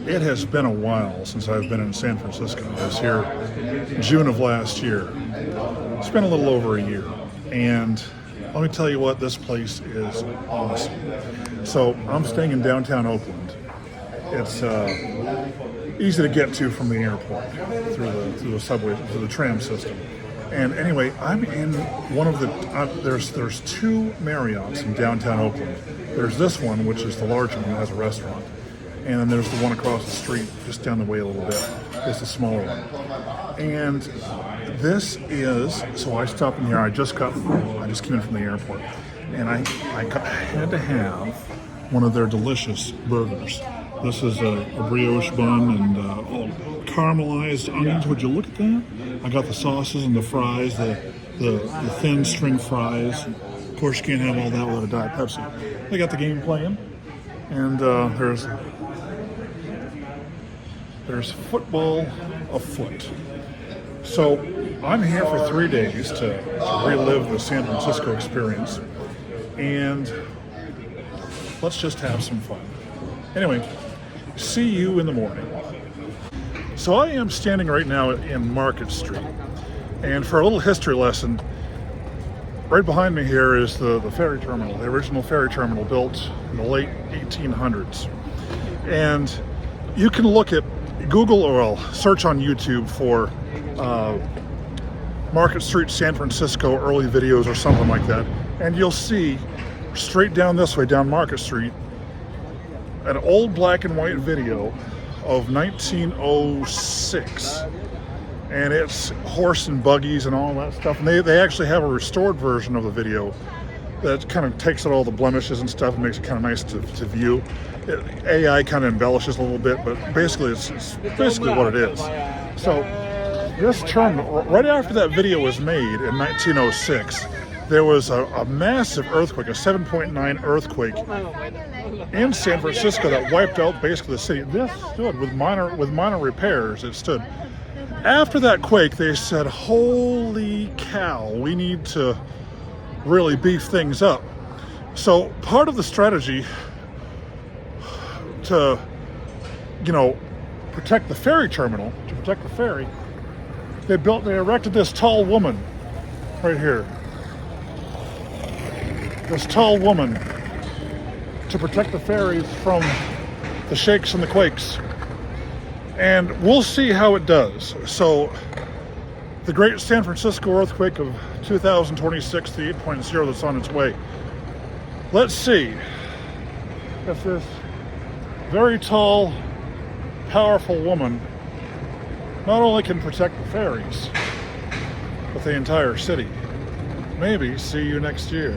It has been a while since I've been in San Francisco. I was here June of last year. It's been a little over a year. And let me tell you what, this place is awesome. So I'm staying in downtown Oakland. It's easy to get to from the airport through the subway, through the tram system. And anyway, I'm in one of the, there's two Marriotts in downtown Oakland. There's this one, which is the larger one, that has a restaurant. And then there's the one across the street, just down the way a little bit. It's the smaller one. And this is, so I stopped in here, I just came in from the airport. And I had to have one of their delicious burgers. This is a brioche bun and all caramelized onions. Would you look at that? I got the sauces and the fries, the thin string fries. Of course, you can't have all that without a Diet Pepsi. They got the game playing, and there's football afoot. So I'm here for 3 days to relive the San Francisco experience, and let's just have some fun. Anyway, see you in the morning. So I am standing right now in Market Street, and for a little history lesson, right behind me here is the ferry terminal, the original ferry terminal built in the late 1800s. And you can look at Google, or I'll search on YouTube for Market Street, San Francisco early videos or something like that, and you'll see straight down this way, down Market Street, an old black and white video of 1906, and it's horse and buggies and all that stuff, and they actually have a restored version of the video that kind of takes out all the blemishes and stuff and makes it kind of nice to view. AI kind of embellishes a little bit, but basically it's basically what it is. So this terminal, right after that video was made in 1906, there was a massive earthquake, a 7.9 earthquake in San Francisco that wiped out basically the city. This stood with minor repairs. It stood. After that quake, they said, "Holy cow, we need to really beef things up." So part of the strategy to, protect the ferry terminal, to protect the ferry, they erected this tall woman right here. This tall woman to protect the ferries from the shakes and the quakes. And we'll see how it does. So the great San Francisco earthquake of 2026, the 8.0 that's on its way. Let's see if this very tall, powerful woman not only can protect the ferries, but the entire city. Maybe see you next year.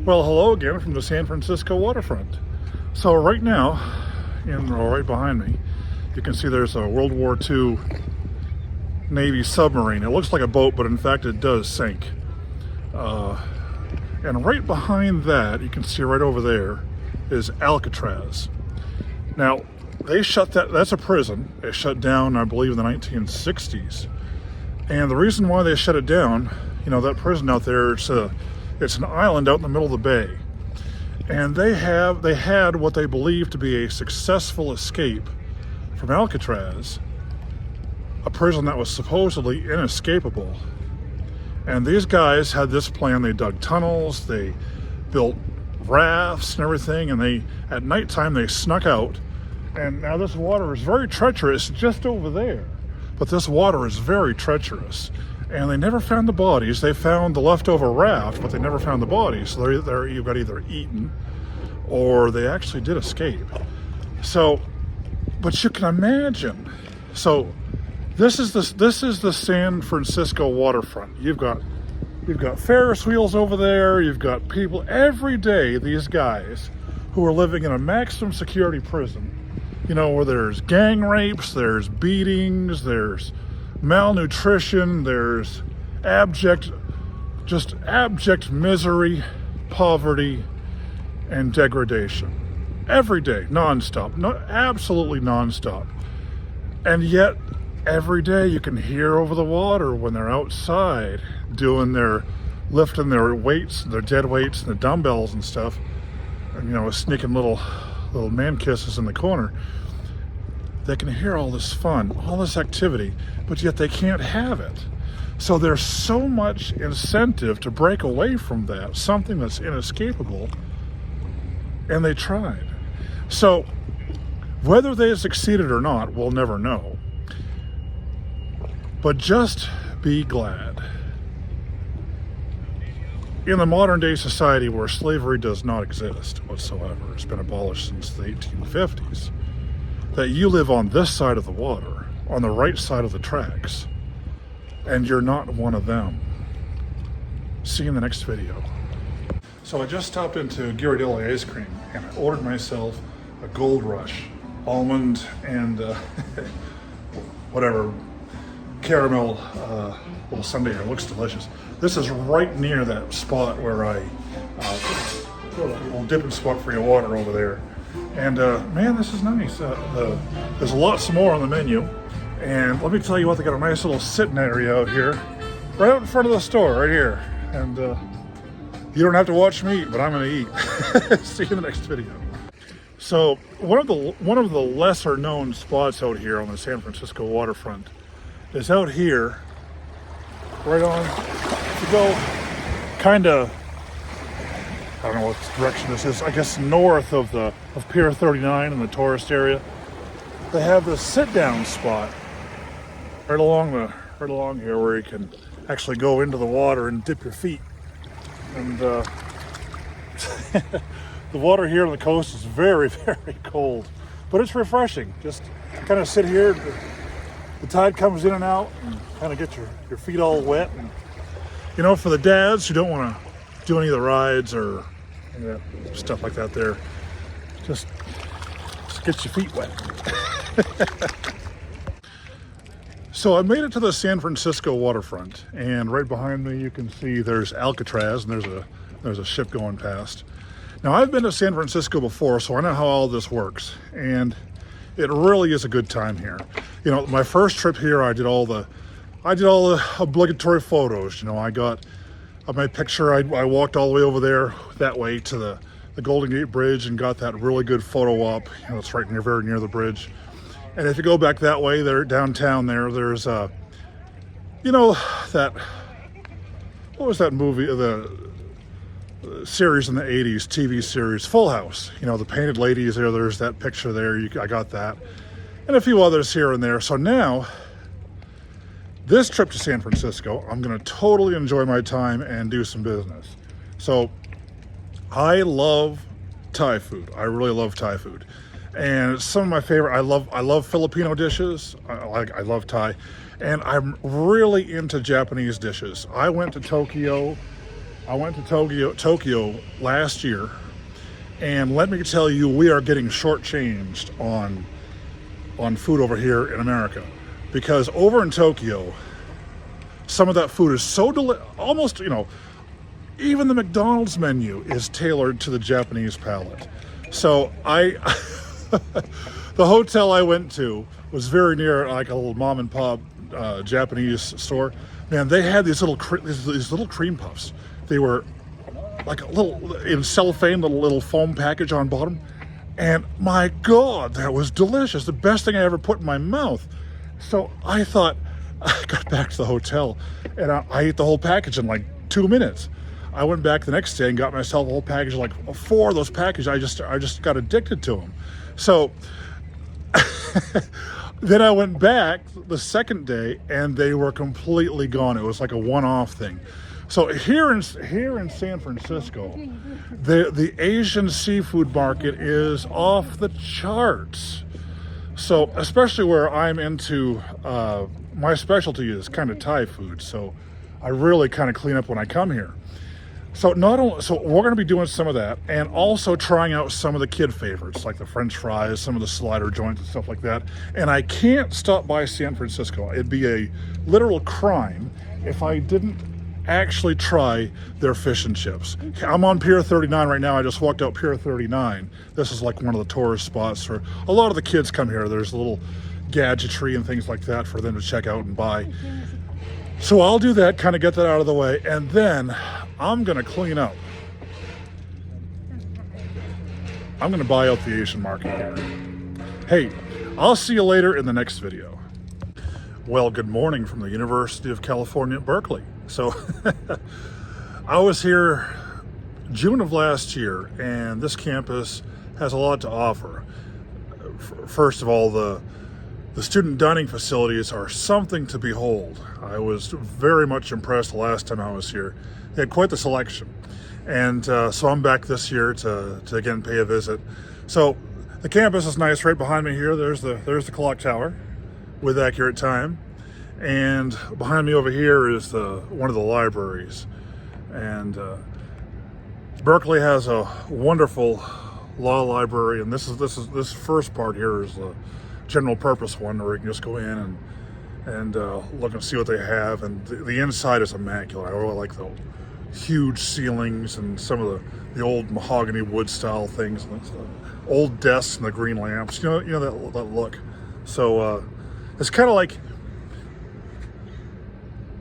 Well, hello again from the San Francisco waterfront. So right now, right behind me, you can see there's a World War II Navy submarine. It looks like a boat, but in fact it does sink. And right behind that, you can see right over there, is Alcatraz. Now, they shut that's a prison. It shut down, I believe, in the 1960s. And the reason why they shut it down, that prison out there, it's an island out in the middle of the bay. And they had what they believe to be a successful escape from Alcatraz, a prison that was supposedly inescapable. And these guys had this plan. They dug tunnels, they built rafts and everything, and at nighttime they snuck out. And now this water is very treacherous just over there, but this water is very treacherous. And they never found the bodies. They found the leftover raft, but they never found the bodies. So you got either eaten or they actually did escape. So, but you can imagine. So, this is the San Francisco waterfront. You've got Ferris wheels over there. You've got people every day. These guys who are living in a maximum security prison. Where there's gang rapes, there's beatings, there's malnutrition, there's abject misery, poverty, and degradation. Every day, nonstop, absolutely nonstop. And yet, every day you can hear over the water when they're outside lifting their weights, their dead weights, and the dumbbells and stuff, and sneaking little man kisses in the corner. They can hear all this fun, all this activity, but yet they can't have it. So there's so much incentive to break away from that, something that's inescapable, and they tried. So whether they succeeded or not, we'll never know. But just be glad. In the modern day society where slavery does not exist whatsoever, it's been abolished since the 1850s, that you live on this side of the water, on the right side of the tracks, and you're not one of them. See you in the next video. So I just stopped into Ghirardelli Ice Cream and I ordered myself a Gold Rush almond and whatever caramel little sundae. It looks delicious. This is right near that spot where I put a little dipping spot for your water over there. And man, this is nice. There's lots more on the menu. And let me tell you what, they got a nice little sitting area out here, right out in front of the store, right here. And you don't have to watch me eat, but I'm gonna eat. See you in the next video. So one of the lesser known spots out here on the San Francisco waterfront is out here, right on, if you go kind of, I don't know what direction this is, I guess north of Pier 39 in the tourist area. They have this sit-down spot right along here where you can actually go into the water and dip your feet. And the water here on the coast is very, very cold, but it's refreshing. Just kind of sit here. The tide comes in and out and kind of get your feet all wet. And, you know, for the dads who don't want to do any of the rides or stuff like that there, just get your feet wet. So I made it to the San Francisco waterfront, and right behind me you can see there's Alcatraz, and there's a ship going past. Now I've been to San Francisco before, so I know how all this works, and it really is a good time here. You know, my first trip here, I did all the obligatory photos. You know, I got my picture. I walked all the way over there that way to the Golden Gate Bridge and got that really good photo op. You know, it's very near the bridge. And if you go back that way, there downtown there's you know, what was that movie, the series in the 80s, TV series, Full House. You know, the painted ladies there, there's that picture there, I got that. And a few others here and there. So now, this trip to San Francisco, I'm gonna totally enjoy my time and do some business. So, I love Thai food. I really love Thai food. And some of my favorite, I love Filipino dishes. I love Thai. And I'm really into Japanese dishes. I went to Tokyo last year, and let me tell you, we are getting shortchanged on food over here in America, because over in Tokyo, some of that food is so almost, you know, even the McDonald's menu is tailored to the Japanese palate. So the hotel I went to was very near like a little mom and pop Japanese store. Man, they had these little cream puffs. They were like a little in cellophane, little foam package on bottom. And my God, that was delicious. The best thing I ever put in my mouth. So I thought, I got back to the hotel and I ate the whole package in like 2 minutes. I went back the next day and got myself a whole package, like 4 of those packages. I just got addicted to them. So then I went back the second day and they were completely gone. It was like a one-off thing. So here in San Francisco, the Asian seafood market is off the charts. So especially where I'm into, my specialty is kind of Thai food. So I really kind of clean up when I come here. So we're going to be doing some of that, and also trying out some of the kid favorites, like the French fries, some of the slider joints and stuff like that. And I can't stop by San Francisco. It'd be a literal crime if I didn't actually try their fish and chips. I'm on Pier 39 right now. I just walked out Pier 39. This is like one of the tourist spots where a lot of the kids come here. There's a little gadgetry and things like that for them to check out and buy. So I'll do that, kind of get that out of the way, and then I'm gonna clean up. I'm gonna buy out the Asian market here. Hey, I'll see you later in the next video. Well, good morning from the University of California at Berkeley. So I was here June of last year, and this campus has a lot to offer. First of all, the student dining facilities are something to behold. I was very much impressed the last time I was here. They had quite the selection. And so I'm back this year to again pay a visit. So the campus is nice. Right behind me here, there's the clock tower with accurate time. And behind me over here is one of the libraries. And Berkeley has a wonderful law library, and this first part here is the general purpose one where you can just go in and look and see what they have. And the inside is immaculate. I really like the huge ceilings and some of the old mahogany wood style things, and the old desks and the green lamps. You know that look. So it's kind of like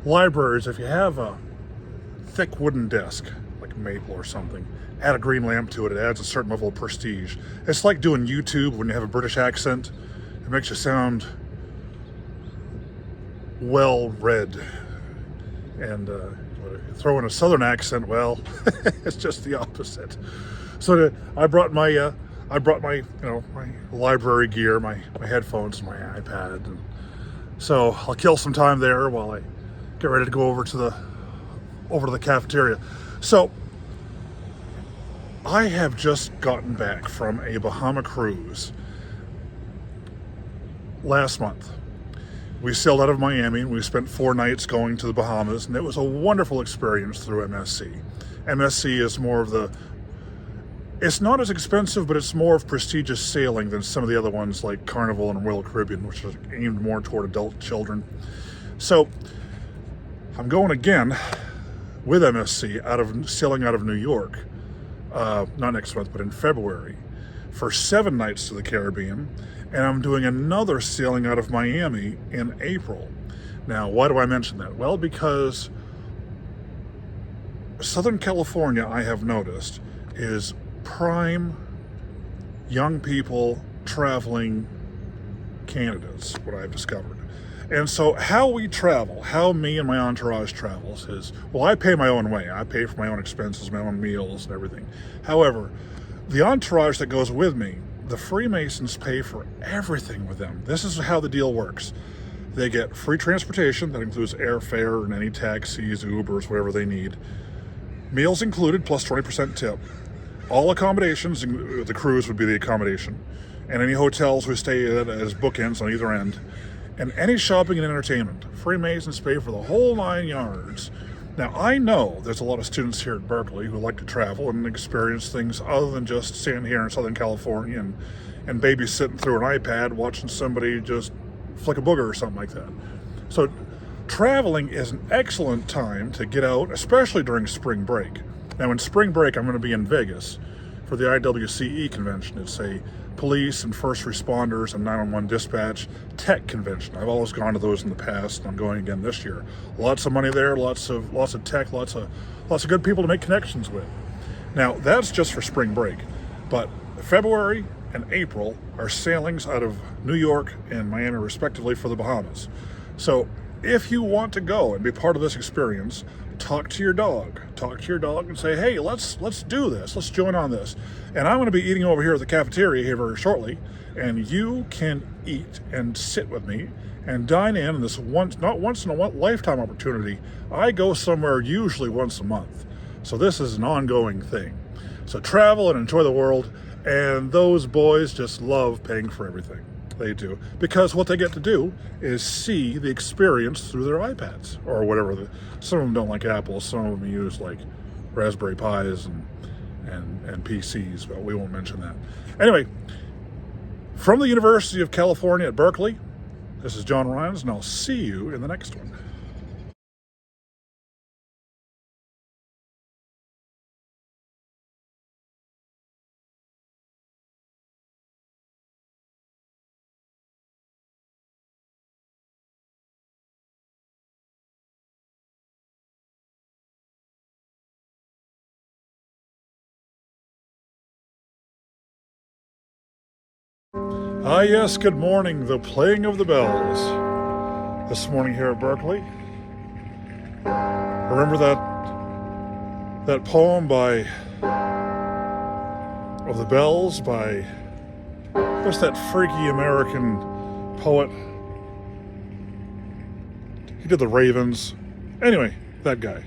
libraries. If you have a thick wooden desk like maple or something, add a green lamp to it, it adds a certain level of prestige. It's like doing YouTube when you have a British accent. It makes you sound well read. And throw in a southern accent, well, it's just the opposite. So I brought my my library gear, my headphones, and my iPad, and so I'll kill some time there while I get ready to go over to the cafeteria. So I have just gotten back from a Bahama cruise last month. We sailed out of Miami and we spent 4 nights going to the Bahamas, and it was a wonderful experience through MSC. MSC is more of it's not as expensive, but it's more of prestigious sailing than some of the other ones like Carnival and Royal Caribbean, which are aimed more toward adult children. So I'm going again with MSC sailing out of New York, not next month, but in February, for 7 nights to the Caribbean. And I'm doing another sailing out of Miami in April. Now, why do I mention that? Well, because Southern California, I have noticed, is prime young people traveling candidates, what I've discovered. And so how we travel, how me and my entourage travels is, well, I pay my own way. I pay for my own expenses, my own meals and everything. However, the entourage that goes with me, the Freemasons pay for everything with them. This is how the deal works. They get free transportation, that includes airfare and any taxis, Ubers, whatever they need. Meals included, plus 20% tip. All accommodations, the cruise would be the accommodation, and any hotels we stay at as bookends on either end. And any shopping and entertainment. Freemasons pay for the whole 9 yards. Now, I know there's a lot of students here at Berkeley who like to travel and experience things other than just staying here in Southern California and babysitting through an iPad watching somebody just flick a booger or something like that. So traveling is an excellent time to get out, especially during spring break. Now, in spring break, I'm going to be in Vegas for the IWCE convention. It's a police and first responders and 911 dispatch tech convention. I've always gone to those in the past, and I'm going again this year. Lots of money there, lots of tech, lots of good people to make connections with. Now, that's just for spring break, but February and April are sailings out of New York and Miami respectively for the Bahamas. So if you want to go and be part of this experience, talk to your dog and say, hey, let's do this, let's join on this. And I'm going to be eating over here at the cafeteria here very shortly, and you can eat and sit with me and dine in this not once in a lifetime opportunity. I go somewhere usually once a month, so this is an ongoing thing. So travel and enjoy the world, and those boys just love paying for everything. They do, because what they get to do is see the experience through their iPads or whatever. Some of them don't like Apple, some of them use like Raspberry Pis and PCs, but we won't mention that. Anyway, from the University of California at Berkeley, this is John Ryans, and I'll see you in the next one. Ah, yes, good morning. The playing of the bells. This morning here at Berkeley. Remember that poem by of the bells by what's that freaky American poet? He did the Ravens. Anyway, that guy.